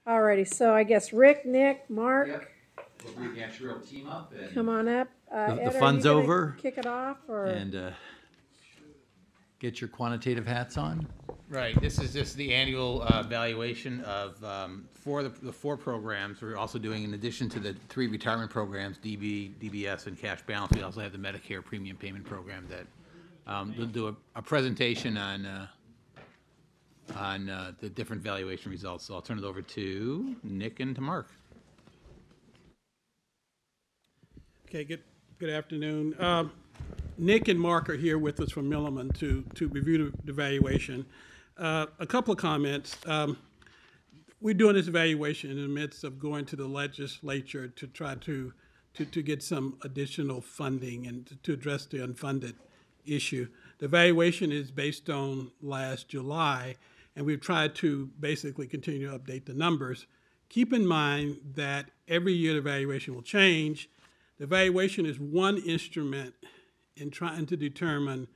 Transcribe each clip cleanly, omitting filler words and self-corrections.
Alrighty, so I guess Rick, Nick, Mark, Yep. We'll do the actuarial team up and come on up. The Ed, are you fun's gonna over, kick it off, or? and get your quantitative hats on. Right, this is just the annual valuation of, for the four programs. We're also doing, in addition to the three retirement programs, DB, DBS, and cash balance, we also have the Medicare premium payment program that we'll do a presentation on the different valuation results. So I'll turn it over to Nick and to Mark. Okay, good afternoon. Nick and Mark are here with us from Milliman to review the valuation. A couple of comments. We're doing this evaluation in the midst of going to the legislature to try to get some additional funding and to address the unfunded issue. The valuation is based on last July, and we've tried to basically continue to update the numbers. Keep in mind that every year the valuation will change. The valuation is one instrument in trying to determine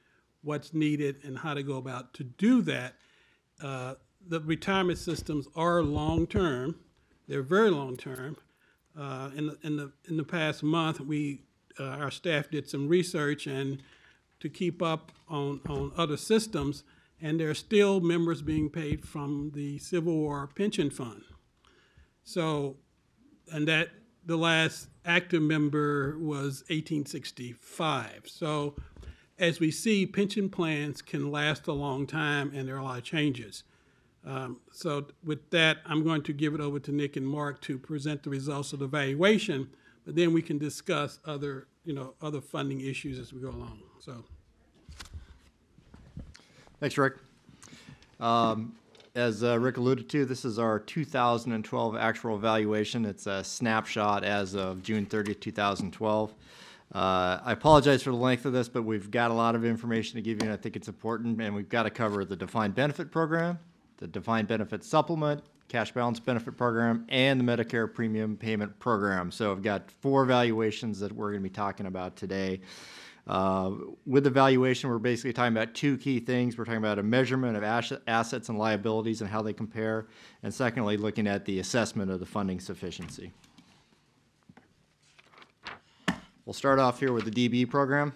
what's needed and how to go about to do that. The retirement systems are long-term. They're very long-term. In the past month, our staff did some research and to keep up on other systems, and there are still members being paid from the Civil War Pension Fund. So, and that the last active member was 1865. So as we see, pension plans can last a long time, and there are a lot of changes. So with that, I'm going to give it over to Nick and Mark to present the results of the valuation, but then we can discuss other funding issues as we go along. So. Thanks, Rick. As Rick alluded to, this is our 2012 actual valuation. It's a snapshot as of June 30th, 2012. I apologize for the length of this, but we've got a lot of information to give you, and I think it's important, and we've got to cover the defined benefit program, the defined benefit supplement, cash balance benefit program, and the Medicare premium payment program. So I've got four valuations that we're going to be talking about today. With the valuation, we're basically talking about two key things. We're talking about a measurement of assets and liabilities and how they compare, and secondly, looking at the assessment of the funding sufficiency. We'll start off here with the DB program.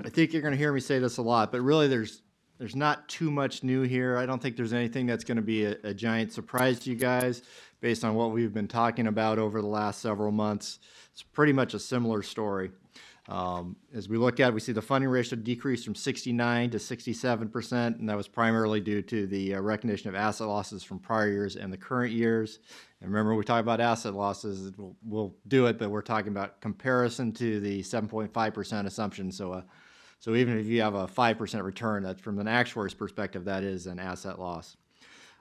I think you're going to hear me say this a lot, but really there's not too much new here. I don't think there's anything that's going to be a giant surprise to you guys based on what we've been talking about over the last several months. It's pretty much a similar story. As we look at it, we see the funding ratio decreased from 69 to 67%, and that was primarily due to the recognition of asset losses from prior years and the current years. And remember, when we talk about asset losses, we'll do it, but we're talking about comparison to the 7.5% assumption. So even if you have a 5% return, that's from an actuary's perspective, that is an asset loss.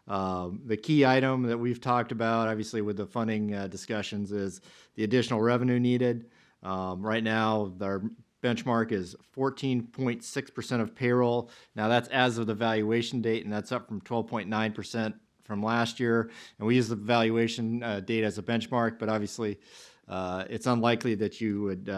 The key item that we've talked about, obviously with the funding discussions, is the additional revenue needed. Right now, our benchmark is 14.6% of payroll. Now that's as of the valuation date, and that's up from 12.9% from last year. And we use the valuation date as a benchmark, but obviously it's unlikely that you would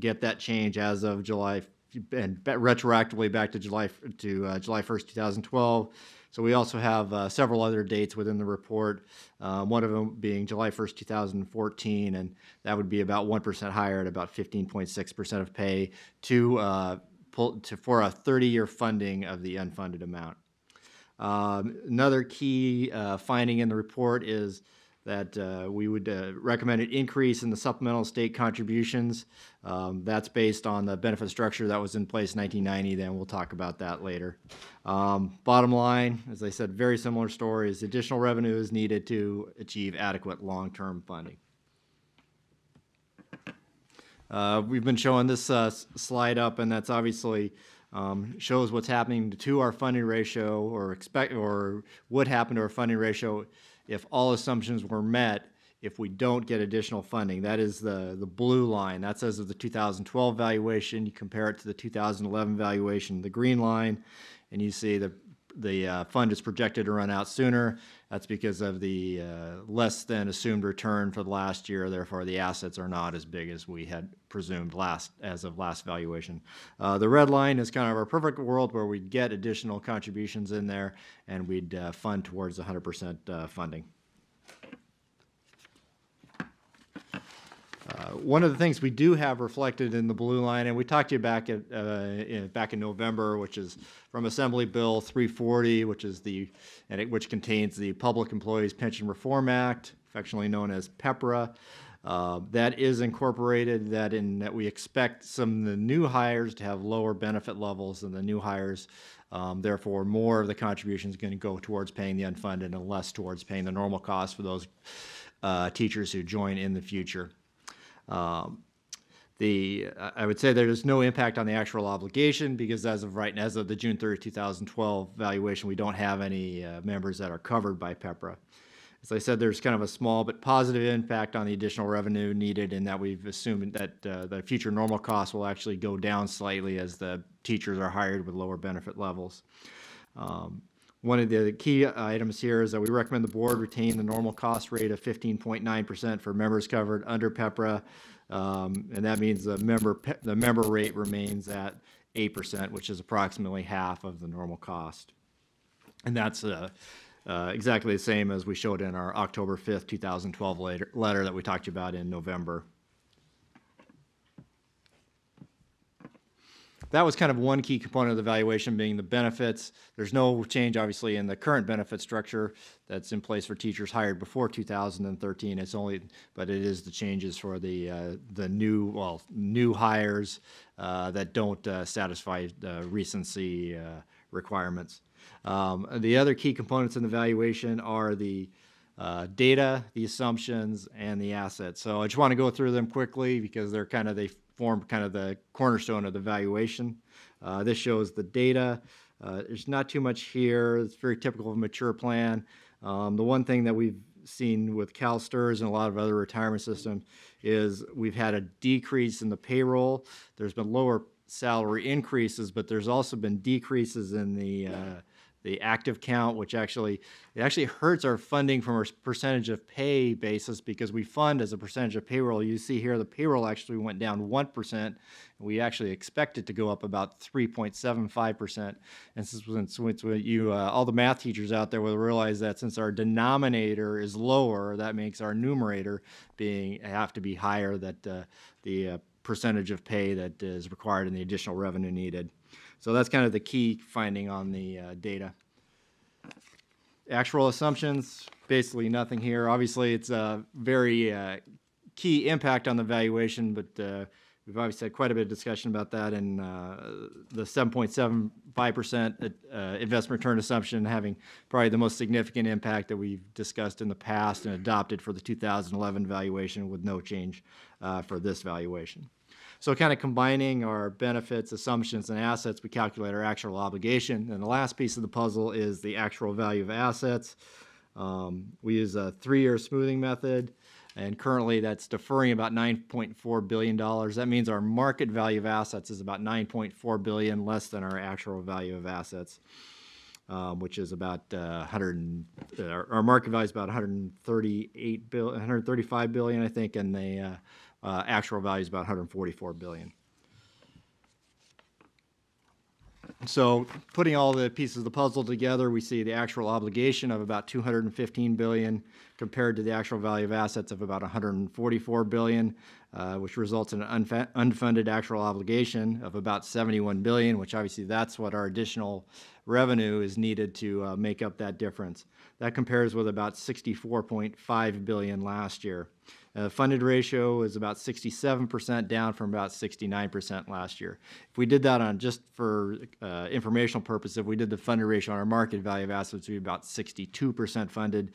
get that change as of July and retroactively back to July 1st, 2012. So we also have several other dates within the report, one of them being July 1st, 2014, and that would be about 1% higher at about 15.6% of pay for a 30-year funding of the unfunded amount. Another key finding in the report is that we would recommend an increase in the supplemental state contributions. That's based on the benefit structure that was in place in 1990. Then we'll talk about that later. Bottom line, as I said, very similar stories. Additional revenue is needed to achieve adequate long-term funding. We've been showing this slide up, and that's obviously shows what's happening to our funding ratio, or would happen to our funding ratio if all assumptions were met if we don't get additional funding. That is the blue line. That's as of the 2012 valuation. You compare it to the 2011 valuation, the green line, and you see the the fund is projected to run out sooner. That's because of the less than assumed return for the last year. Therefore, the assets are not as big as we had presumed as of last valuation. The red line is kind of our perfect world where we'd get additional contributions in there and we'd fund towards 100% funding. One of the things we do have reflected in the blue line, and we talked to you back in November, which is from Assembly Bill 340, which contains the Public Employees Pension Reform Act, affectionately known as PEPRA. That is incorporated that we expect some of the new hires to have lower benefit levels than the new hires. Therefore, more of the contribution is going to go towards paying the unfunded and less towards paying the normal costs for those teachers who join in the future. I would say there is no impact on the actual obligation because as of the June 30, 2012 valuation, we don't have any members that are covered by PEPRA. As I said, there's kind of a small but positive impact on the additional revenue needed in that we've assumed that the future normal costs will actually go down slightly as the teachers are hired with lower benefit levels. One of the key items here is that we recommend the board retain the normal cost rate of 15.9% for members covered under PEPRA, and that means the member rate remains at 8%, which is approximately half of the normal cost. And that's exactly the same as we showed in our October 5th, 2012 letter that we talked about in November. That was kind of one key component of the valuation being the benefits. There's no change, obviously, in the current benefit structure that's in place for teachers hired before 2013. But it is the changes for the new hires that don't satisfy the recency requirements. The other key components in the valuation are the data, the assumptions, and the assets. So I just want to go through them quickly because they form kind of the cornerstone of the valuation. This shows the data. There's not too much here. It's very typical of a mature plan. The one thing that we've seen with CalSTRS and a lot of other retirement systems is we've had a decrease in the payroll. There's been lower salary increases, but there's also been decreases in the active count, which actually hurts our funding from a percentage of pay basis because we fund as a percentage of payroll. You see here the payroll actually went down 1%, and we actually expect it to go up about 3.75%. And since all the math teachers out there will realize that since our denominator is lower, that makes our numerator have to be higher, that the percentage of pay that is required and the additional revenue needed. So that's kind of the key finding on the data. Actual assumptions, basically nothing here. Obviously, it's a very key impact on the valuation, but we've obviously had quite a bit of discussion about that and the 7.75% investment return assumption having probably the most significant impact that we've discussed in the past and adopted for the 2011 valuation with no change for this valuation. So kind of combining our benefits, assumptions, and assets, we calculate our actual obligation. And the last piece of the puzzle is the actual value of assets. We use a 3-year smoothing method, and currently that's deferring about $9.4 billion. That means our market value of assets is about $9.4 billion less than our actual value of assets, which is about our market value is about $135 billion, I think, and the actual value is about $144 billion. So putting all the pieces of the puzzle together, we see the actual obligation of about $215 billion compared to the actual value of assets of about $144 billion, which results in an unfunded actual obligation of about $71 billion, which obviously that's what our additional revenue is needed to make up that difference. That compares with about $64.5 billion last year. Funded ratio is about 67%, down from about 69% last year. If we did that on just for informational purposes, if we did the funded ratio on our market value of assets, we'd be about 62% funded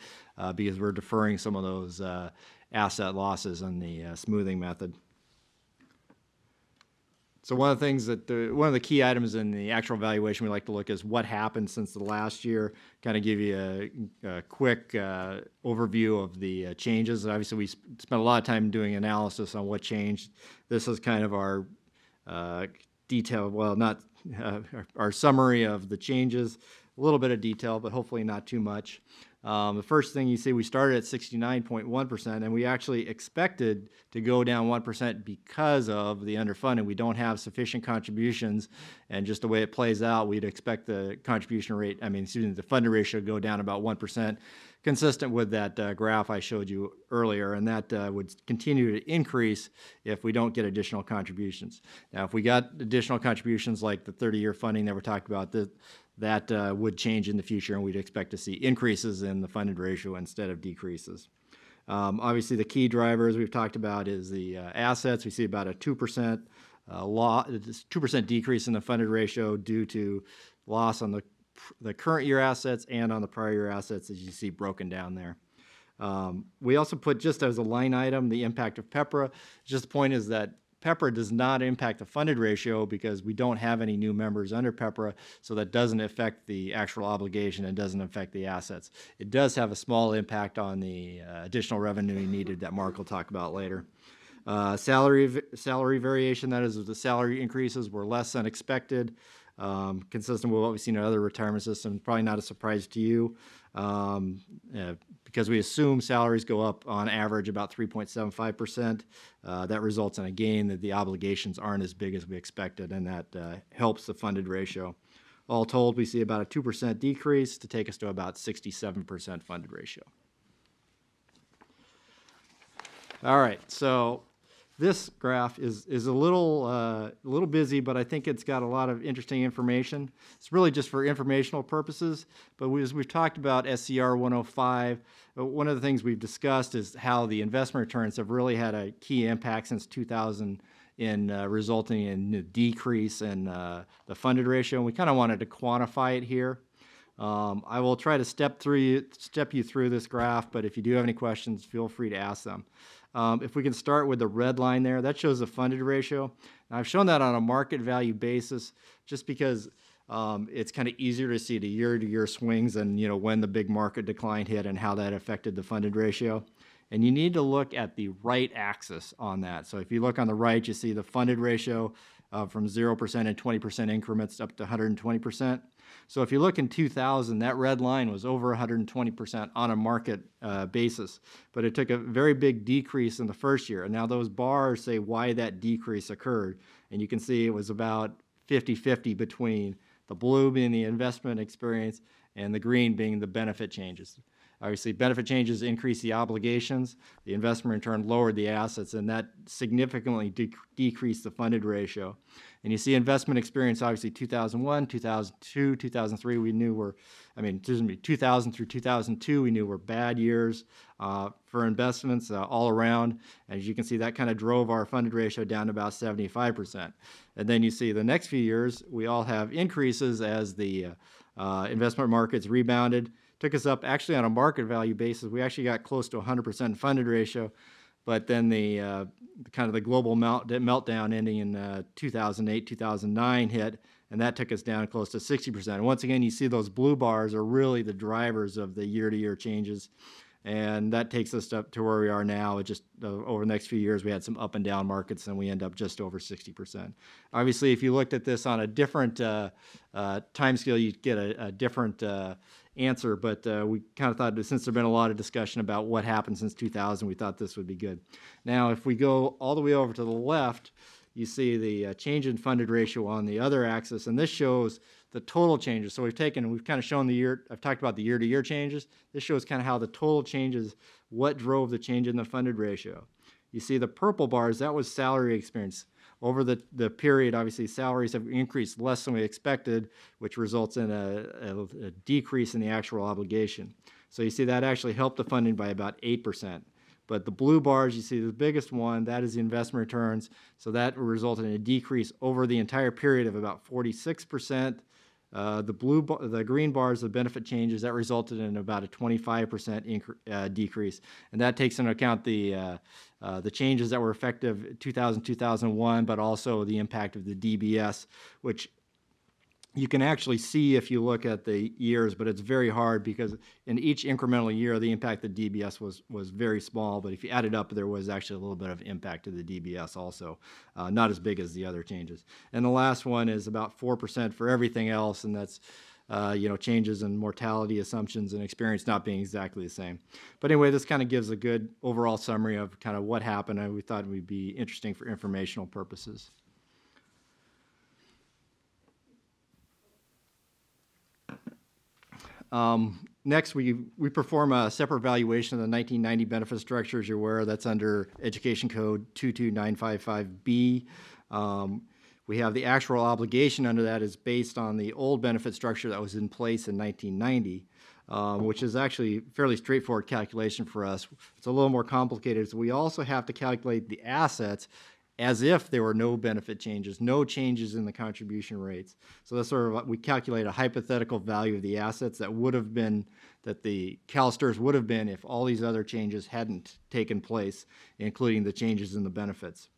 because we're deferring some of those asset losses on the smoothing method. So one of the things one of the key items in the actual valuation we like to look is what happened since the last year. Kind of give you a quick overview of the changes. Obviously, we spent a lot of time doing analysis on what changed. This is kind of our detailed, well, not our summary of the changes. a little bit of detail, but hopefully not too much. The first thing you see, we started at 69.1%, and we actually expected to go down 1% because of the underfunding. We don't have sufficient contributions, and just the way it plays out, we'd expect the contribution rate, the funded ratio to go down about 1%, consistent with that graph I showed you earlier, and that would continue to increase if we don't get additional contributions. Now, if we got additional contributions like the 30-year funding that we're talking about, that would change in the future, and we'd expect to see increases in the funded ratio instead of decreases. Obviously, the key drivers we've talked about is the assets. We see about a 2% 2% decrease in the funded ratio due to loss on the current year assets and on the prior year assets, as you see broken down there. We also put, just as a line item, the impact of PEPRA. Just the point is that PEPRA does not impact the funded ratio because we don't have any new members under PEPRA, so that doesn't affect the actual obligation and doesn't affect the assets. It does have a small impact on the additional revenue needed that Mark will talk about later. Salary variation, that is, the salary increases were less than expected, consistent with what we've seen in other retirement systems. Probably not a surprise to you, because we assume salaries go up on average about 3.75%. That results in a gain that the obligations aren't as big as we expected, and that helps the funded ratio. All told, we see about a 2% decrease to take us to about 67% funded ratio. All right, so this graph is a little busy, but I think it's got a lot of interesting information. It's really just for informational purposes, but as we've talked about SCR 105, one of the things we've discussed is how the investment returns have really had a key impact since 2000 in resulting in a decrease in the funded ratio, and we kind of wanted to quantify it here. I will try to step you through this graph, but if you do have any questions, feel free to ask them. If we can start with the red line there, that shows the funded ratio. Now, I've shown that on a market value basis just because it's kind of easier to see the year-to-year swings and when the big market decline hit and how that affected the funded ratio. And you need to look at the right axis on that. So if you look on the right, you see the funded ratio from 0% and 20% increments up to 120%. So if you look in 2000, that red line was over 120% on a market basis, but it took a very big decrease in the first year. And now those bars say why that decrease occurred. And you can see it was about 50-50 between the blue being the investment experience and the green being the benefit changes. Obviously, benefit changes increase the obligations. The investment return lowered the assets, and that significantly decreased the funded ratio. And you see investment experience, obviously 2001, 2002, 2003, we knew were, 2000 through 2002, we knew were bad years for investments all around. As you can see, that kind of drove our funded ratio down to about 75%. And then you see the next few years, we all have increases as the investment markets rebounded. Took us up, actually on a market value basis, we actually got close to 100% funded ratio, but then the kind of the global meltdown ending in 2008, 2009 hit, and that took us down close to 60%. And once again, you see those blue bars are really the drivers of the year-to-year changes, and that takes us up to where we are now. It just over the next few years, we had some up and down markets, and we end up just over 60%. Obviously, if you looked at this on a different time scale, you'd get a different answer, but we kind of thought that since there's been a lot of discussion about what happened since 2000, we thought this would be good. Now, if we go all the way over to the left, you see the change in funded ratio on the other axis, and this shows the total changes. So we've kind of shown the year, I've talked about the year-to-year changes. This shows kind of how the total changes, what drove the change in the funded ratio. You see the purple bars, that was salary experience. Over the period, obviously, salaries have increased less than we expected, which results in a decrease in the actual obligation. So you see that actually helped the funding by about 8%. But the blue bars, you see the biggest one, that is the investment returns. So that resulted in a decrease over the entire period of about 46%. The green bars, the benefit changes, that resulted in about a 25% decrease. And that takes into account the changes that were effective 2000, 2001, but also the impact of the DBS, which you can actually see if you look at the years, but it's very hard because in each incremental year, the impact of DBS was very small, but if you add it up, there was actually a little bit of impact to the DBS also, not as big as the other changes. And the last one is about 4% for everything else, and that's changes in mortality assumptions and experience not being exactly the same. But anyway, this kind of gives a good overall summary of kind of what happened, and we thought it would be interesting for informational purposes. Next, we perform a separate valuation of the 1990 benefit structure. As you're aware, that's under Education Code 22955B. We have the actual obligation under that is based on the old benefit structure that was in place in 1990, which is actually a fairly straightforward calculation for us. It's a little more complicated. So we also have to calculate the assets as if there were no benefit changes, no changes in the contribution rates. So that's sort of, we calculate a hypothetical value of the assets that would have been, that the CalSTRS would have been if all these other changes hadn't taken place, including the changes in the benefits.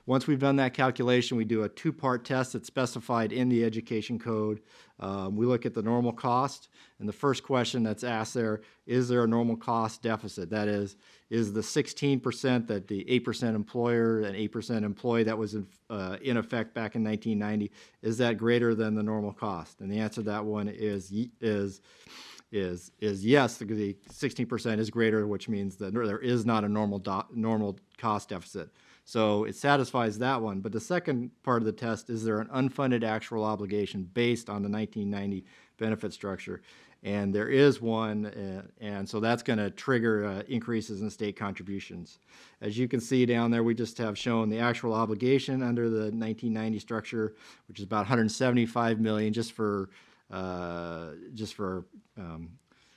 Once we've done that calculation, we do a two-part test that's specified in the Education Code. We look at the normal cost, and the first question that's asked there, is there a normal cost deficit? That is the 16% that the 8% employer and 8% employee that was in effect back in 1990, is that greater than the normal cost? And the answer to that one is yes, because the 16% is greater, which means that there is not a normal cost deficit. So it satisfies that one. But the second part of the test, is there an unfunded actual obligation based on the 1990 benefit structure? And there is one, and so that's going to trigger increases in state contributions. As you can see down there, we just have shown the actual obligation under the 1990 structure, which is about $175 million. Just for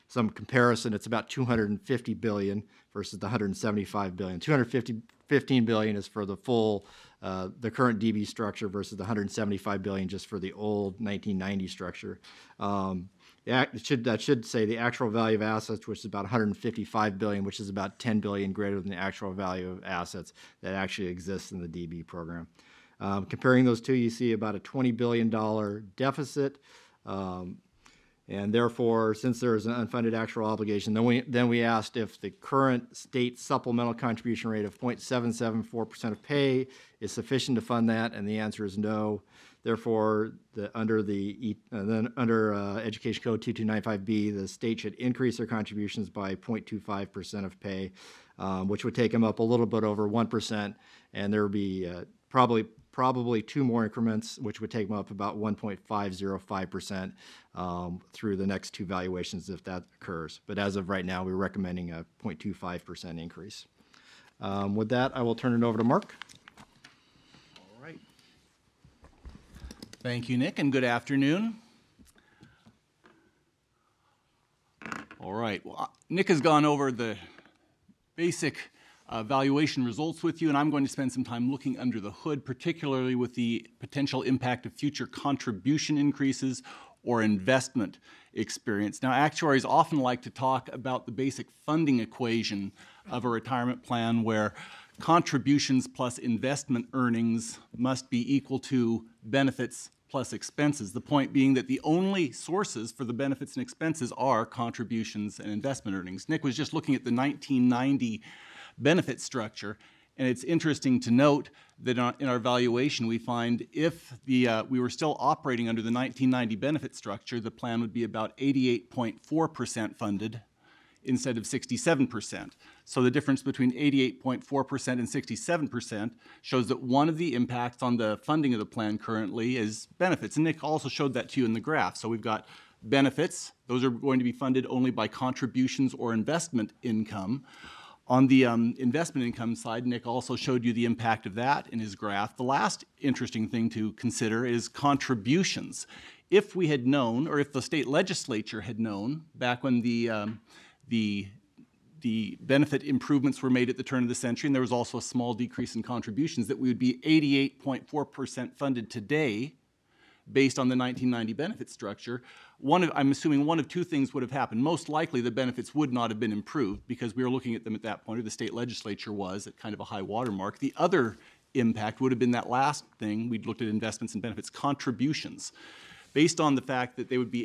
some comparison, it's about $250 billion versus the $175 billion. $215 billion is for the full, the current DB structure versus the $175 billion just for the old 1990 structure. That should say the actual value of assets, which is about $155 billion, which is about $10 billion greater than the actual value of assets that actually exists in the DB program. Comparing those two, you see about a $20 billion deficit. And therefore, since there is an unfunded actual obligation, then we asked if the current state supplemental contribution rate of 0.774% of pay is sufficient to fund that, and the answer is no. Therefore, under Education Code 2295B, the state should increase their contributions by 0.25% of pay, which would take them up a little bit over 1%, and there would be probably two more increments, which would take them up about 1.505% through the next two valuations if that occurs. But as of right now, we're recommending a 0.25% increase. With that, I will turn it over to Mark. All right. Thank you, Nick, and good afternoon. All right. Well, Nick has gone over the basic valuation results with you, and I'm going to spend some time looking under the hood, particularly with the potential impact of future contribution increases or investment experience. Now, actuaries often like to talk about the basic funding equation of a retirement plan where contributions plus investment earnings must be equal to benefits plus expenses. The point being that the only sources for the benefits and expenses are contributions and investment earnings. Nick was just looking at the 1990 benefit structure, and it's interesting to note that in our valuation we find if we were still operating under the 1990 benefit structure, the plan would be about 88.4% funded instead of 67%. So the difference between 88.4% and 67% shows that one of the impacts on the funding of the plan currently is benefits, and Nick also showed that to you in the graph. So we've got benefits; those are going to be funded only by contributions or investment income. On the investment income side, Nick also showed you the impact of that in his graph. The last interesting thing to consider is contributions. If we had known, or if the state legislature had known, back when the benefit improvements were made at the turn of the century, and there was also a small decrease in contributions, that we would be 88.4% funded today based on the 1990 benefit structure, I'm assuming one of two things would have happened. Most likely the benefits would not have been improved because we were looking at them at that point, or the state legislature was at kind of a high water mark. The other impact would have been that last thing. We'd looked at investments and benefits, contributions. Based on the fact that they would be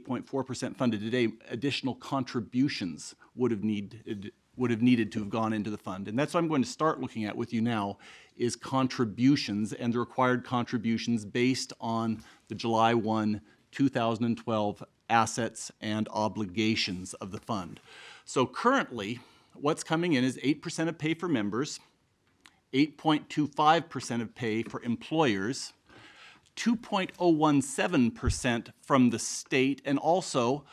88.4% funded today, additional contributions would have needed to have gone into the fund. And that's what I'm going to start looking at with you now, is contributions and the required contributions based on the July 1, 2012 assets and obligations of the fund. So currently, what's coming in is 8% of pay for members, 8.25% of pay for employers, 2.017% from the state, and also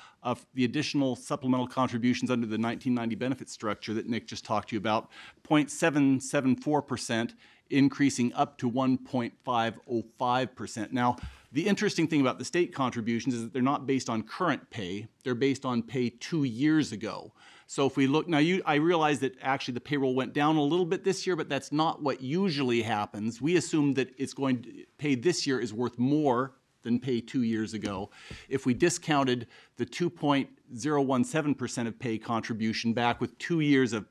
the additional supplemental contributions under the 1990 benefit structure that Nick just talked to you about, 0.774%, increasing up to 1.505%. Now, the interesting thing about the state contributions is that they're not based on current pay, they're based on pay 2 years ago. So if we look, now I realize that actually the payroll went down a little bit this year, but that's not what usually happens. We assume that it's going to pay this year is worth more than pay 2 years ago. If we discounted the 2.017% of pay contribution back with 2 years of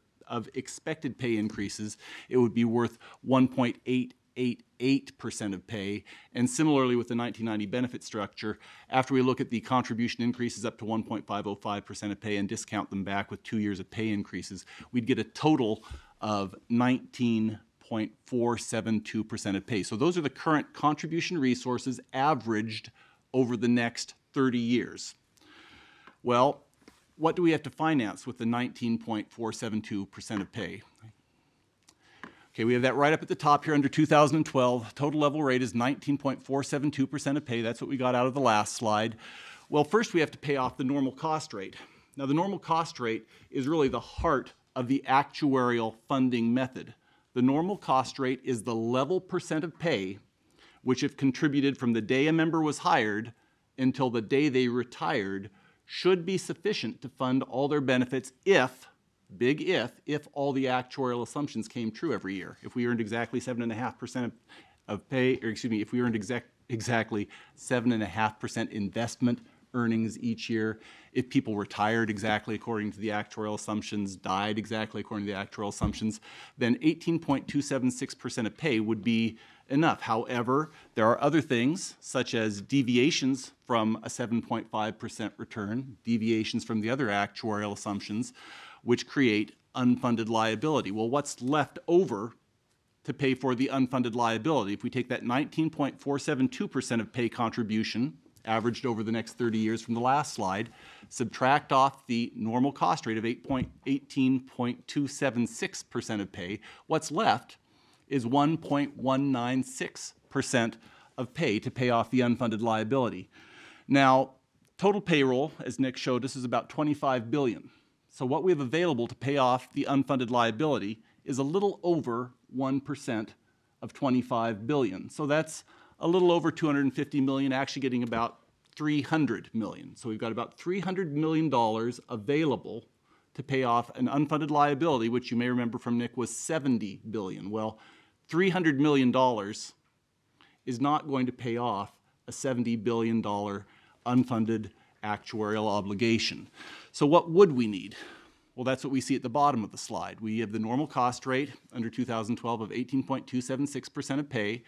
expected pay increases, it would be worth 1.888% of pay. And similarly with the 1990 benefit structure, after we look at the contribution increases up to 1.505% of pay and discount them back with 2 years of pay increases, we'd get a total of 19.472% of pay. So those are the current contribution resources averaged over the next 30 years. Well, what do we have to finance with the 19.472% of pay? Okay, we have that right up at the top here under 2012. Total level rate is 19.472% of pay. That's what we got out of the last slide. Well, first we have to pay off the normal cost rate. Now, the normal cost rate is really the heart of the actuarial funding method. The normal cost rate is the level percent of pay which, if contributed from the day a member was hired until the day they retired, should be sufficient to fund all their benefits if, big if all the actuarial assumptions came true every year. If we earned exactly 7.5% of pay, or excuse me, if we earned exactly 7.5% investment earnings each year, if people retired exactly according to the actuarial assumptions, died exactly according to the actuarial assumptions, then 18.276% of pay would be enough. However, there are other things, such as deviations from a 7.5% return, deviations from the other actuarial assumptions, which create unfunded liability. Well, what's left over to pay for the unfunded liability? If we take that 19.472% of pay contribution, averaged over the next 30 years from the last slide, subtract off the normal cost rate of 18.276% of pay, what's left is 1.196% of pay to pay off the unfunded liability. Now, total payroll, as Nick showed us, is about $25 billion. So what we have available to pay off the unfunded liability is a little over 1% of $25 billion. So that's a little over $250 million, actually getting about $300 million. So we've got about $300 million available to pay off an unfunded liability, which you may remember from Nick was $70 billion. Well, $300 million is not going to pay off a $70 billion unfunded actuarial obligation. So what would we need? Well, that's what we see at the bottom of the slide. We have the normal cost rate under 2012 of 18.276% of pay.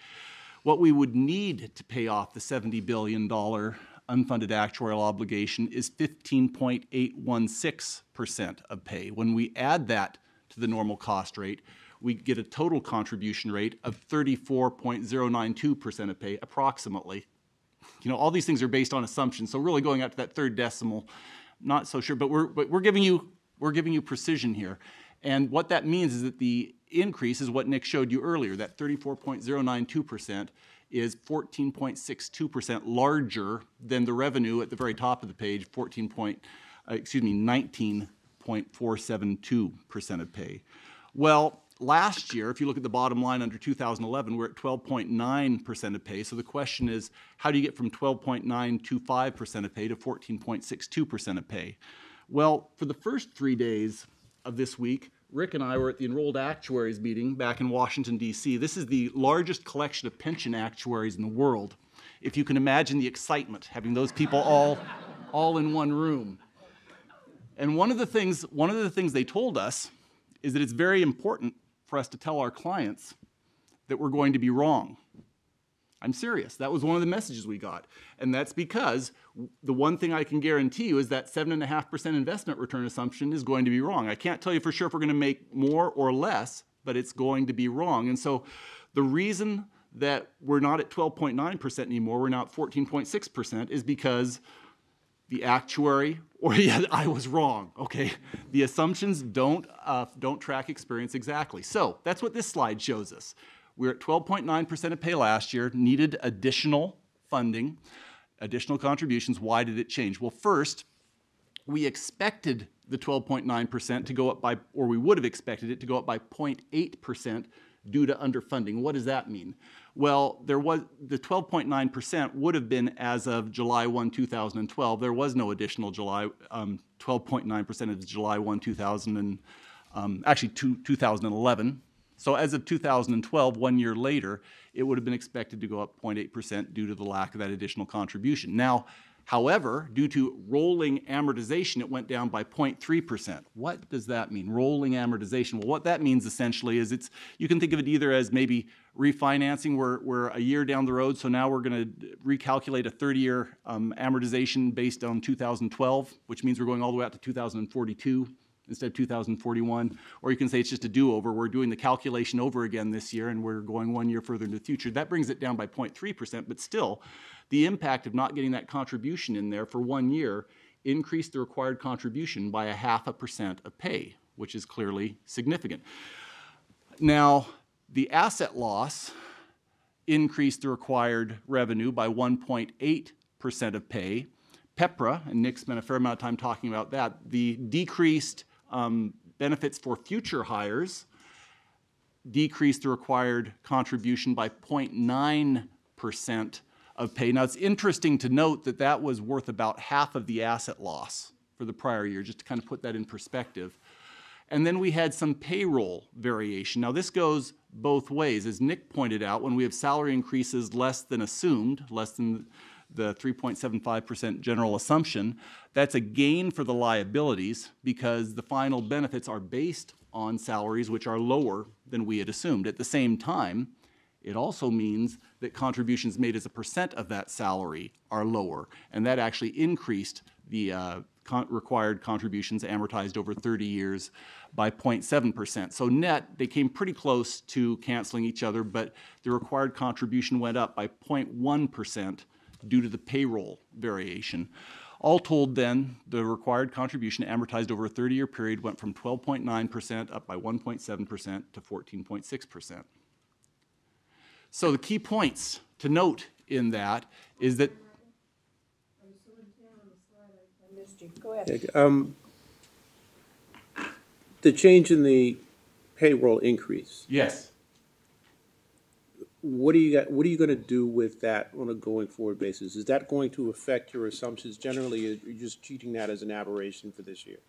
What we would need to pay off the $70 billion unfunded actuarial obligation is 15.816% of pay. When we add that to the normal cost rate, we get a total contribution rate of 34.092% of pay, approximately. You know, all these things are based on assumptions, so really going out to that third decimal, not so sure, but we're giving you precision here. And what that means is that the increase is what Nick showed you earlier, that 34.092% is 14.62% larger than the revenue at the very top of the page, 19.472% of pay. Well, last year, if you look at the bottom line under 2011, we're at 12.9% of pay. So the question is, how do you get from 12.925% of pay to 14.62% of pay? Well, for the first 3 days of this week, Rick and I were at the Enrolled Actuaries meeting back in Washington, D.C. This is the largest collection of pension actuaries in the world. If you can imagine the excitement, having those people all in one room. And one of the things they told us is that it's very important for us to tell our clients that we're going to be wrong. I'm serious. That was one of the messages we got. And that's because the one thing I can guarantee you is that 7.5% investment return assumption is going to be wrong. I can't tell you for sure if we're going to make more or less, but it's going to be wrong. And so the reason that we're not at 12.9% anymore, we're now at 14.6%, is because the actuary, or yeah, I was wrong, okay? The assumptions don't track experience exactly. So that's what this slide shows us. We're at 12.9% of pay last year, needed additional funding, additional contributions. Why did it change? Well, first, we expected the 12.9% to go up by, or we would have expected it to go up by 0.8% due to underfunding. What does that mean? Well, there was, the 12.9% would have been as of July 1, 2012. There was no additional 12.9% of July 1, 2011. So as of 2012, 1 year later, it would have been expected to go up 0.8% due to the lack of that additional contribution. Now, however, due to rolling amortization, it went down by 0.3%. What does that mean, rolling amortization? Well, what that means essentially is you can think of it either as maybe refinancing. We're a year down the road, so now we're going to recalculate a 30-year amortization based on 2012, which means we're going all the way out to 2042 instead of 2041. Or you can say it's just a do-over. We're doing the calculation over again this year, and we're going 1 year further into the future. That brings it down by 0.3%, but still, the impact of not getting that contribution in there for 1 year increased the required contribution by 0.5% of pay, which is clearly significant. Now, the asset loss increased the required revenue by 1.8% of pay. PEPRA, and Nick spent a fair amount of time talking about that, the decreased benefits for future hires decreased the required contribution by 0.9% of pay. Now, it's interesting to note that that was worth about half of the asset loss for the prior year, just to kind of put that in perspective. And then we had some payroll variation. Now, this goes both ways. As Nick pointed out, when we have salary increases less than assumed, less than the 3.75% general assumption, that's a gain for the liabilities because the final benefits are based on salaries which are lower than we had assumed. At the same time, it also means that contributions made as a percent of that salary are lower, and that actually increased the required contributions amortized over 30 years by 0.7%. So net, they came pretty close to canceling each other, but the required contribution went up by 0.1% due to the payroll variation. All told then, the required contribution amortized over a 30-year period went from 12.9% up by 1.7% to 14.6%. So the key points to note in that is that I missed you. Go ahead. The change in the payroll increase, yes, what are you going to do with that on a going forward basis? Is that going to affect your assumptions generally? Or you're just treating that as an aberration for this year?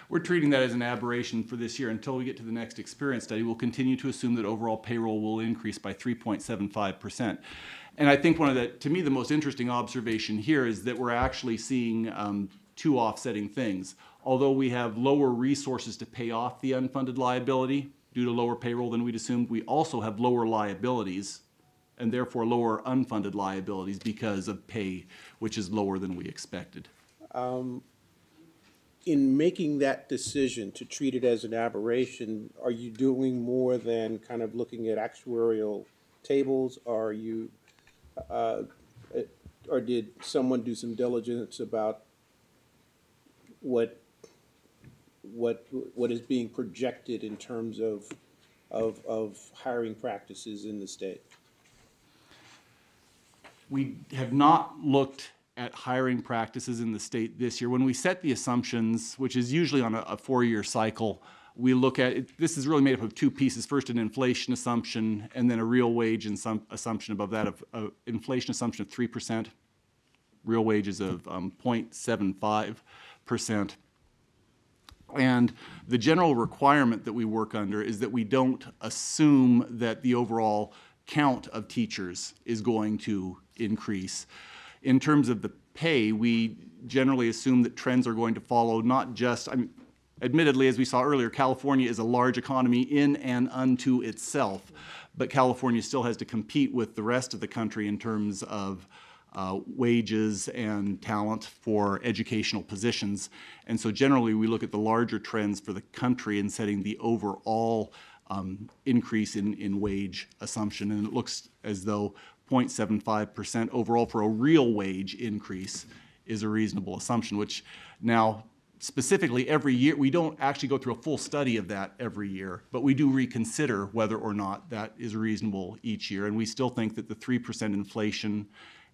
we're treating that as an aberration for this year. Until we get to the next experience study, we'll continue to assume that overall payroll will increase by 3.75%. And I think one of the, to me, the most interesting observation here is that we're actually seeing two offsetting things. Although we have lower resources to pay off the unfunded liability due to lower payroll than we'd assumed, we also have lower liabilities and therefore lower unfunded liabilities because of pay, which is lower than we expected. In making that decision to treat it as an aberration, are you doing more than kind of looking at actuarial tables? Are you, or did someone do some diligence about what is being projected in terms of hiring practices in the state? We have not looked at hiring practices in the state this year. When we set the assumptions, which is usually on a 4-year cycle, we look at it. This is really made up of two pieces. First, an inflation assumption, and then a real wage and some assumption above that of inflation assumption of 3%, real wages of 0.75%. And the general requirement that we work under is that we don't assume that the overall count of teachers is going to increase. In terms of the pay, we generally assume that trends are going to follow not just, I mean, admittedly, as we saw earlier, California is a large economy in and unto itself, but California still has to compete with the rest of the country in terms of wages and talent for educational positions. And so generally we look at the larger trends for the country in setting the overall increase in wage assumption, and it looks as though 0.75% overall for a real wage increase is a reasonable assumption, which now specifically every year, we don't actually go through a full study of that every year, but we do reconsider whether or not that is reasonable each year. And we still think that the 3% inflation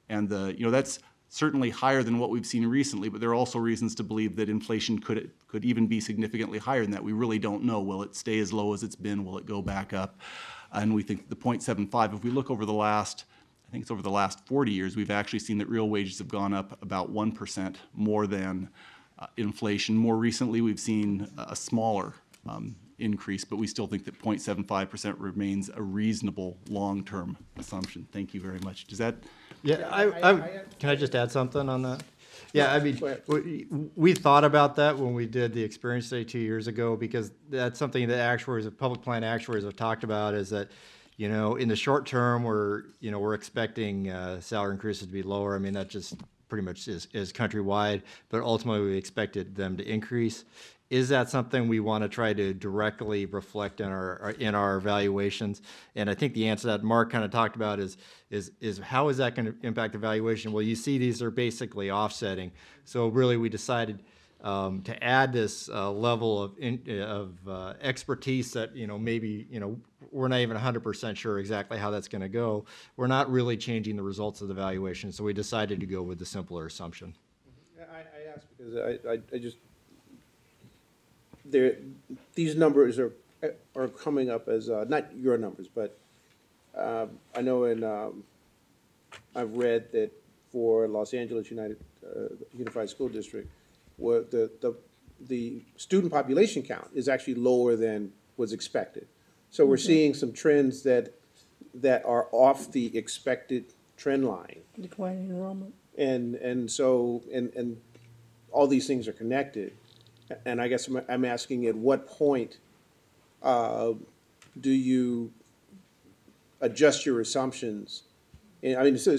and that's certainly higher than what we've seen recently, but there are also reasons to believe that inflation could even be significantly higher than that. We really don't know. Will it stay as low as it's been? Will it go back up? And we think the 0.75, if we look over the last, I think it's over the last 40 years, we've actually seen that real wages have gone up about 1% more than inflation. More recently, we've seen a smaller increase, but we still think that 0.75% remains a reasonable long-term assumption. Thank you very much. Does that? Yeah, can I just add something on that? Yeah, I mean, we thought about that when we did the experience day 2 years ago, because that's something that actuaries, public plan actuaries have talked about, is that, in the short term, we're expecting salary increases to be lower. I mean, that just pretty much is countrywide, but ultimately we expected them to increase. Is that something we want to try to directly reflect in our evaluations? And I think the answer that Mark kind of talked about is how is that going to impact evaluation? Well, you see these are basically offsetting. So really we decided to add this level of expertise that, maybe, we're not even 100% sure exactly how that's going to go. We're not really changing the results of the evaluation, so we decided to go with the simpler assumption. I asked because I just, these numbers are coming up as, not your numbers, but I know I've read that for Los Angeles Unified School District, where the student population count is actually lower than was expected. So we're seeing some trends that are off the expected trend line. Declining enrollment. And so all these things are connected. And I guess I'm asking, at what point do you adjust your assumptions? And, I mean, so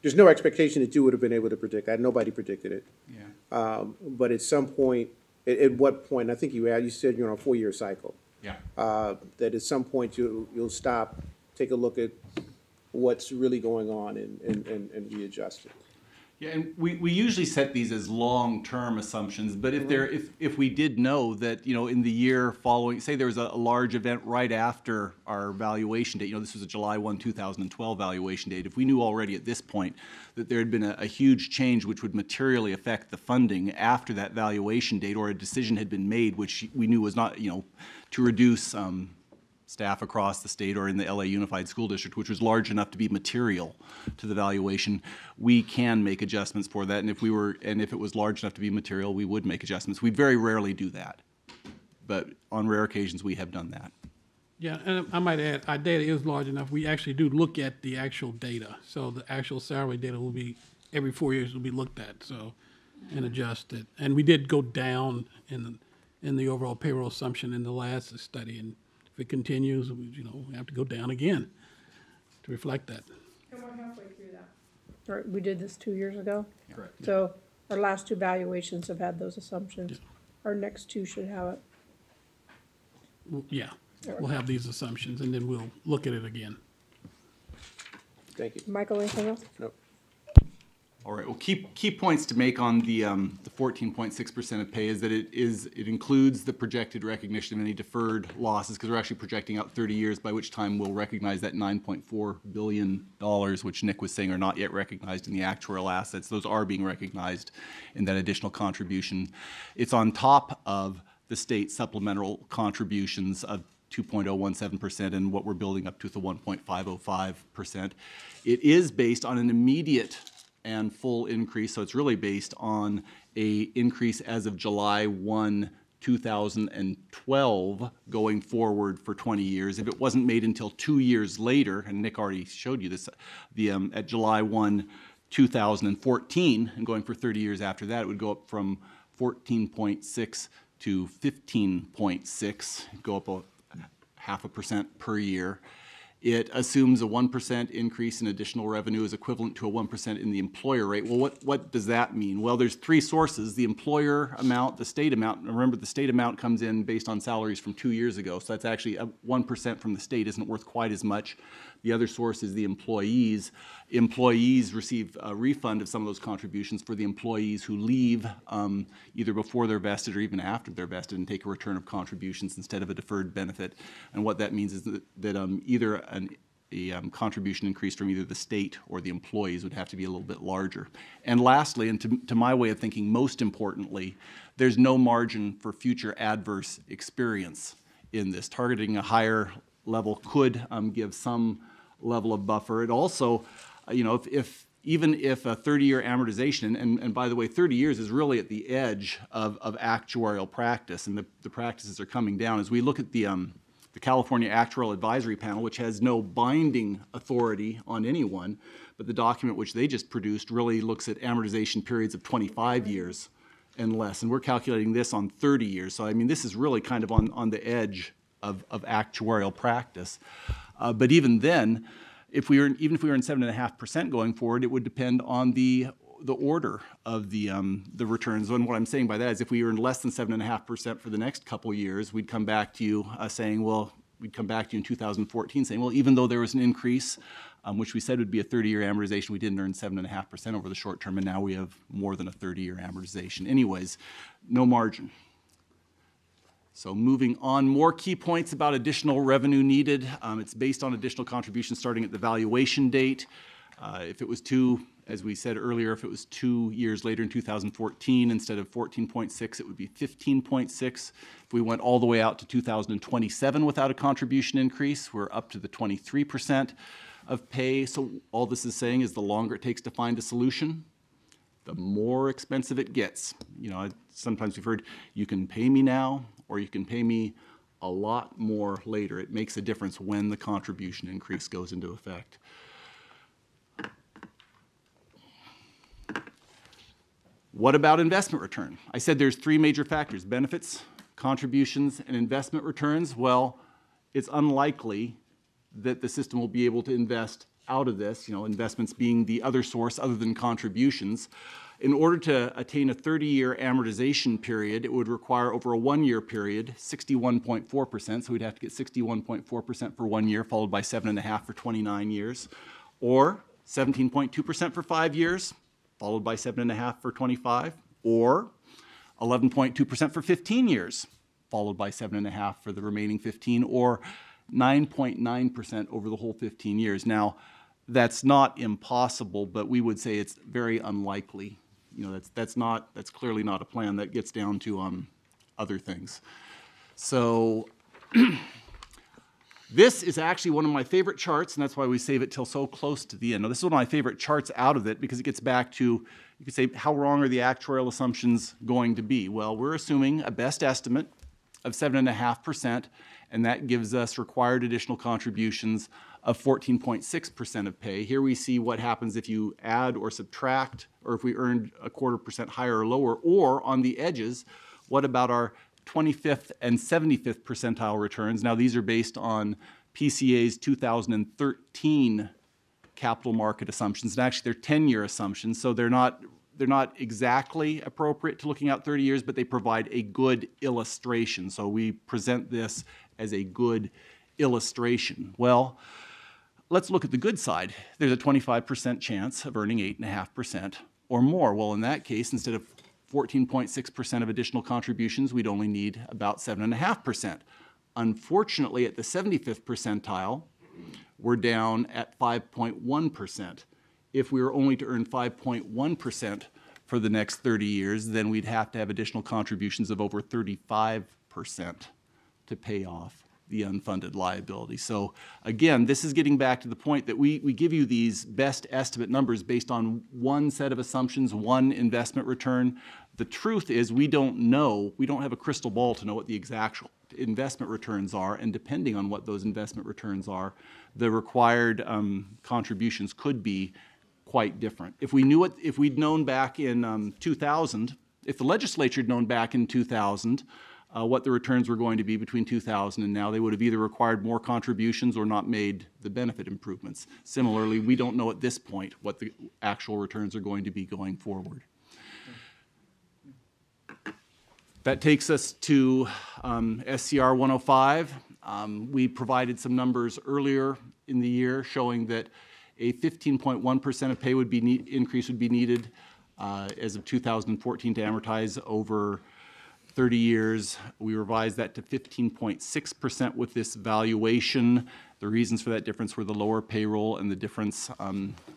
there's no expectation that you would have been able to predict that. Nobody predicted it. Yeah. But at some point, at what point? I think you said you're on a 4-year cycle. Yeah. That at some point you'll stop, take a look at what's really going on, and readjust it. Yeah, and we usually set these as long-term assumptions, but if we did know that, in the year following, say there was a large event right after our valuation date, this was a July 1, 2012 valuation date, if we knew already at this point that there had been a huge change which would materially affect the funding after that valuation date, or a decision had been made which we knew was not, to reduce staff across the state or in the LA Unified School District, which was large enough to be material to the valuation, we can make adjustments for that. And if it was large enough to be material, we would make adjustments. We very rarely do that, but on rare occasions we have done that. Yeah, and I might add, our data is large enough. We actually do look at the actual data. So the actual salary data will be, every 4 years will be looked at, and adjusted. And we did go down in the overall payroll assumption in the last study, and if it continues, we have to go down again to reflect that. And we're halfway through that. Right, we did this 2 years ago. Correct. So our last 2 valuations have had those assumptions. Our next 2 should have it. Yeah, we'll have these assumptions, and then we'll look at it again. Thank you. Michael, anything else? Nope. All right. Well, key points to make on the 14.6% of pay is that it includes the projected recognition of any deferred losses, because we're actually projecting out 30 years, by which time we'll recognize that $9.4 billion, which Nick was saying are not yet recognized in the actuarial assets. Those are being recognized in that additional contribution. It's on top of the state supplemental contributions of 2.017% and what we're building up to the 1.505%. It is based on an immediate and full increase, so it's really based on a increase as of July 1, 2012 going forward for 20 years. If it wasn't made until 2 years later, and Nick already showed you this, at July 1, 2014, and going for 30 years after that, it would go up from 14.6 to 15.6, go up 0.5% per year. It assumes a 1% increase in additional revenue is equivalent to a 1% in the employer rate. Well, what does that mean? Well, there's three sources: the employer amount, the state amount. And remember, the state amount comes in based on salaries from 2 years ago, so that's actually 1% from the state isn't worth quite as much. The other source is the employees. Employees receive a refund of some of those contributions for the employees who leave either before they're vested or even after they're vested and take a return of contributions instead of a deferred benefit. And what that means is that either a contribution increase from either the state or the employees would have to be a little bit larger. And lastly, and to my way of thinking, most importantly, there's no margin for future adverse experience in this. Targeting a higher level could give some level of buffer. It also, even if a 30-year amortization, and by the way, 30 years is really at the edge of actuarial practice, and the practices are coming down. As we look at the California Actuarial Advisory Panel, which has no binding authority on anyone, but the document which they just produced really looks at amortization periods of 25 years and less, and we're calculating this on 30 years. So I mean, this is really kind of on the edge of actuarial practice. But even then, even if we were in 7.5% going forward, it would depend on the order of the returns. And what I'm saying by that is if we earn less than 7.5% for the next couple years, we'd come back to you we'd come back to you in 2014 saying, well, even though there was an increase, which we said would be a 30-year amortization, we didn't earn 7.5% over the short term, and now we have more than a 30-year amortization. Anyways, no margin. So moving on, more key points about additional revenue needed. It's based on additional contributions starting at the valuation date. If it was as we said earlier, if it was 2 years later in 2014, instead of 14.6, it would be 15.6. If we went all the way out to 2027 without a contribution increase, we're up to the 23% of pay. So all this is saying is the longer it takes to find a solution, the more expensive it gets. Sometimes we've heard, you can pay me now, or you can pay me a lot more later. It makes a difference when the contribution increase goes into effect. What about investment return? I said there's three major factors: benefits, contributions, and investment returns. Well, it's unlikely that the system will be able to invest out of this, investments being the other source other than contributions. In order to attain a 30-year amortization period, it would require over a 1-year period, 61.4%. So we'd have to get 61.4% for 1 year, followed by 7.5% for 29 years, or 17.2% for 5 years, followed by 7.5% for 25, or 11.2% for 15 years, followed by 7.5% for the remaining 15, or 9.9% over the whole 15 years. Now, that's not impossible, but we would say it's very unlikely. That's clearly not a plan. That gets down to other things. So this is actually one of my favorite charts, and that's why we save it till so close to the end. Now, this is one of my favorite charts out of it because it gets back to, you could say, how wrong are the actuarial assumptions going to be? Well, we're assuming a best estimate of 7.5%, and that gives us required additional contributions of 14.6% of pay. Here we see what happens if you add or subtract, or if we earned 0.25% higher or lower, or on the edges, what about our 25th and 75th percentile returns? Now, these are based on PCA's 2013 capital market assumptions, and actually they're 10-year assumptions, so they're not exactly appropriate to looking out 30 years, but they provide a good illustration. So we present this as a good illustration. Well, let's look at the good side. There's a 25% chance of earning 8.5% or more. Well, in that case, instead of 14.6% of additional contributions, we'd only need about 7.5%. Unfortunately, at the 75th percentile, we're down at 5.1%. If we were only to earn 5.1% for the next 30 years, then we'd have to have additional contributions of over 35% to pay off the unfunded liability. So again, this is getting back to the point that we give you these best estimate numbers based on one set of assumptions, one investment return. The truth is we don't know, we don't have a crystal ball to know what the exact investment returns are, and depending on what those investment returns are, the required contributions could be quite different. If we'd known back in 2000, if the legislature had known back in 2000 what the returns were going to be between 2000 and now. They would have either required more contributions or not made the benefit improvements. Similarly, we don't know at this point what the actual returns are going to be going forward. That takes us to SCR 105. We provided some numbers earlier in the year showing that a 15.1% of pay would be increase would be needed as of 2014 to amortize over 30 years. We revised that to 15.6% with this valuation. The reasons for that difference were the lower payroll and the difference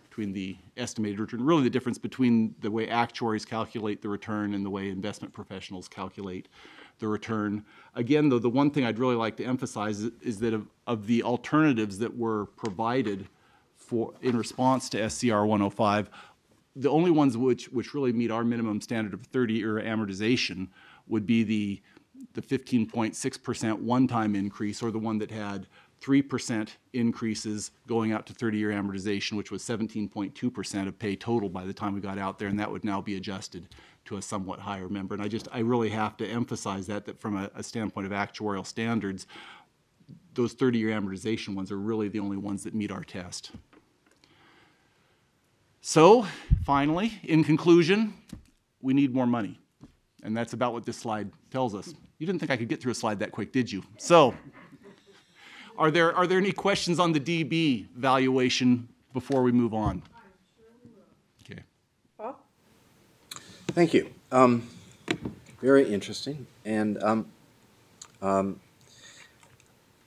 between the estimated return, really the difference between the way actuaries calculate the return and the way investment professionals calculate the return. Again, though, the one thing I'd really like to emphasize is that of the alternatives that were provided in response to SCR 105, the only ones which really meet our minimum standard of 30-year amortization would be the 15.6% one-time increase, or the one that had 3% increases going out to 30-year amortization, which was 17.2% of pay total by the time we got out there, and that would now be adjusted to a somewhat higher number. And I really have to emphasize that from a standpoint of actuarial standards, those 30-year amortization ones are really the only ones that meet our test. So, finally, in conclusion, we need more money. And that's about what this slide tells us. You didn't think I could get through a slide that quick, did you? So, are there any questions on the DB valuation before we move on? Okay. Paul? Thank you. Very interesting. And I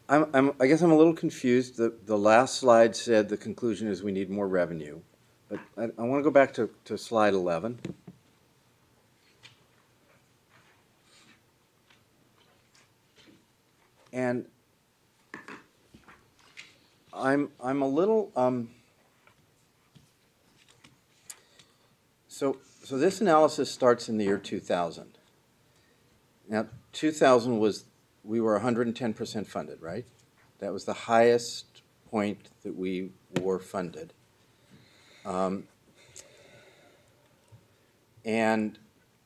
guess I'm a little confused. The last slide said the conclusion is we need more revenue. But I want to go back to slide 11. And I'm a little so this analysis starts in the year 2000. Now 2000 was, we were 110% funded, right? That was the highest point that we were funded. And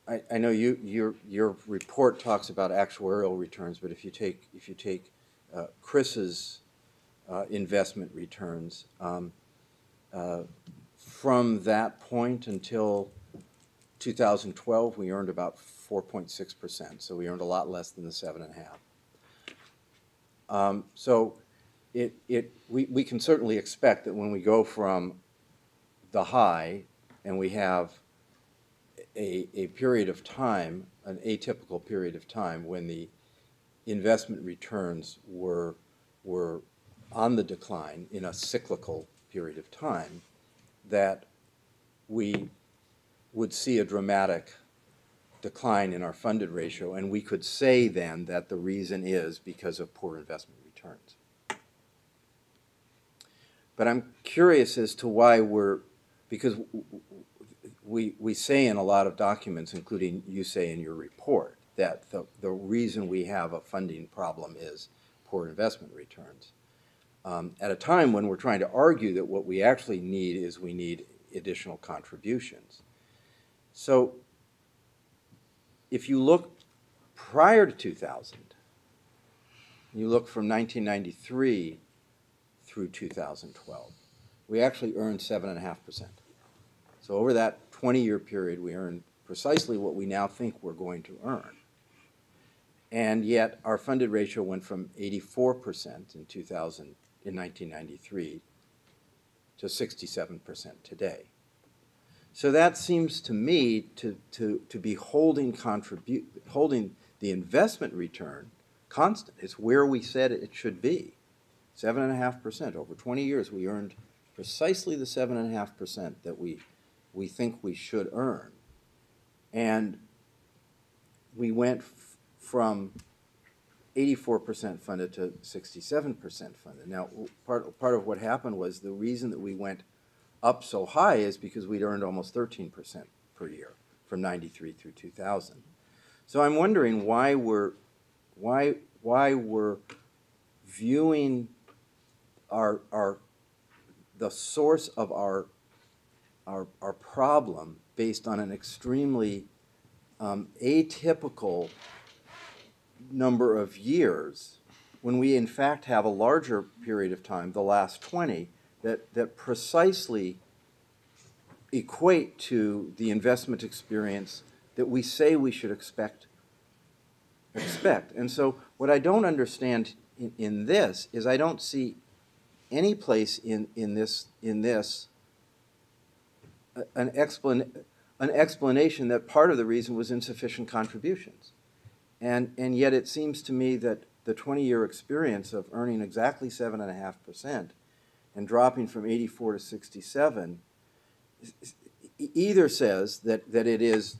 I know your report talks about actuarial returns, but if you take Chris's investment returns from that point until 2012, we earned about 4.6%. So we earned a lot less than the 7.5. So we can certainly expect that when we go from the high and we have a period of time, an atypical period of time when the investment returns were on the decline in a cyclical period of time, that we would see a dramatic decline in our funded ratio, and we could say then that the reason is because of poor investment returns. But I'm curious as to why because we say in a lot of documents, including you say in your report, that the reason we have a funding problem is poor investment returns. At a time when we're trying to argue that what we actually need is we need additional contributions. So if you look prior to 2000, you look from 1993 through 2012, we actually earned 7.5%. So over that 20-year period, we earned precisely what we now think we're going to earn. And yet our funded ratio went from 84% in 1993 to 67% today. So that seems to me to be holding the investment return constant. It's where we said it should be, 7.5%. Over 20 years, we earned precisely the 7.5% that we think we should earn. And we went from 84% funded to 67% funded. Now, part of what happened was the reason that we went up so high is because we'd earned almost 13% per year from 93 through 2000. So I'm wondering why we're viewing the source of our problem based on an extremely atypical number of years, when we in fact have a larger period of time, the last 20, that precisely equate to the investment experience that we say we should expect. And so what I don't understand in this is I don't see any place in this an explanation that part of the reason was insufficient contributions. And yet it seems to me that the 20-year experience of earning exactly 7.5% and dropping from 84 to 67 either says that it is,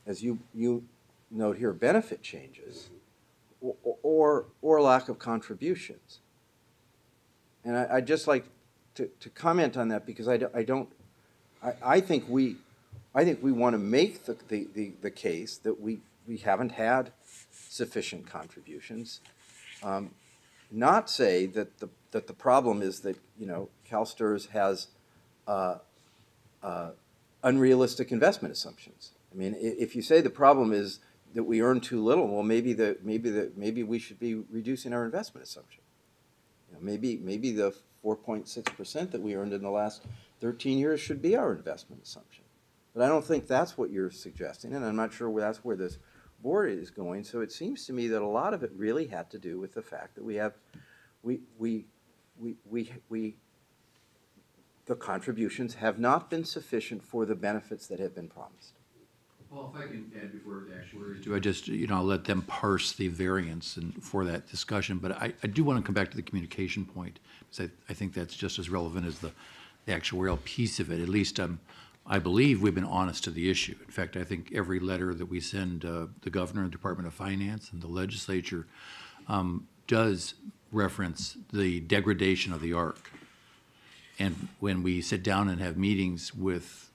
as you note here, benefit changes or lack of contributions. And I'd just like to comment on that, because I think we want to make the case that we haven't had sufficient contributions. Not say that the problem is that, you know, CalSTRS has unrealistic investment assumptions. I mean, if you say the problem is that we earn too little, well, maybe we should be reducing our investment assumption. You know, maybe the 4.6% that we earned in the last 13 years should be our investment assumption. But I don't think that's what you're suggesting, and I'm not sure that's where this board is going. So it seems to me that a lot of it really had to do with the fact that the contributions have not been sufficient for the benefits that have been promised. Well, if I can add before the actuaries do, I just, I'll let them parse the variance and for that discussion. But I do want to come back to the communication point, because I think that's just as relevant as the actuarial piece of it. At least I believe we've been honest to the issue. In fact, I think every letter that we send the governor and Department of Finance and the legislature does reference the degradation of the ARC. And when we sit down and have meetings with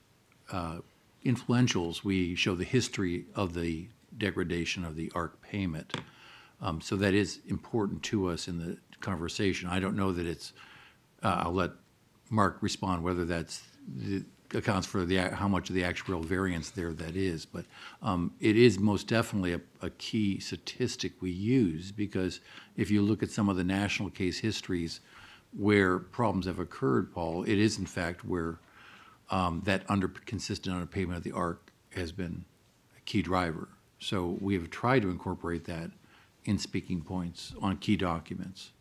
influentials, we show the history of the degradation of the ARC payment. So that is important to us in the conversation. I don't know that it's, I'll let Mark respond whether that's accounts for how much of the actuarial variance there that is, but it is most definitely a key statistic we use, because if you look at some of the national case histories where problems have occurred, Paul, it is in fact where that consistent underpayment of the ARC has been a key driver. So we have tried to incorporate that in speaking points on key documents.